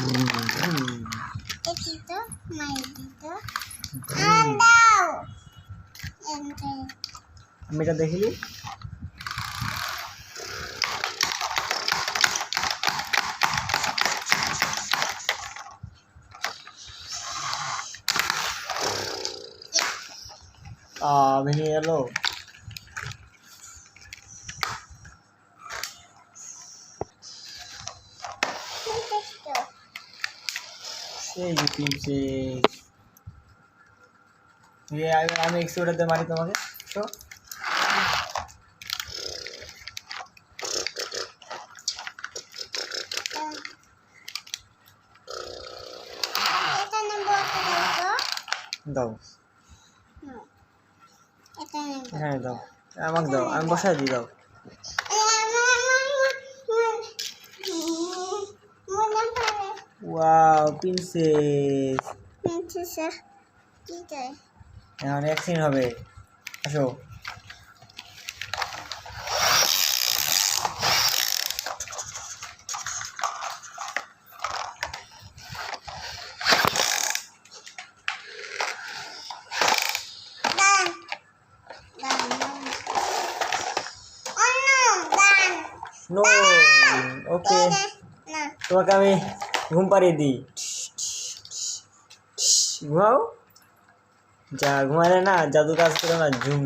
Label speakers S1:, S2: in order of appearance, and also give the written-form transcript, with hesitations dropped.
S1: Dito, may dito. Daw!
S2: আমি এটা দেখিলি ভেঙে গেল। এই যে প্রিন্সেস, আমি এক্সিবিটারতে মারি তোমাকে তো দাও, এখানে দাও, আমাকে দাও, আমি বসাই দিই, দাও। ওয়াও প্রিন্সেস, এখন অ্যাক্সিডেন্ট হবে, আসো। নো, ওকে, তোমাকে আমি ঘুম পাড়িয়ে দিই। ঘুমাও, যা ঘুমালে না জাদু কাজ করে না, ঝুম।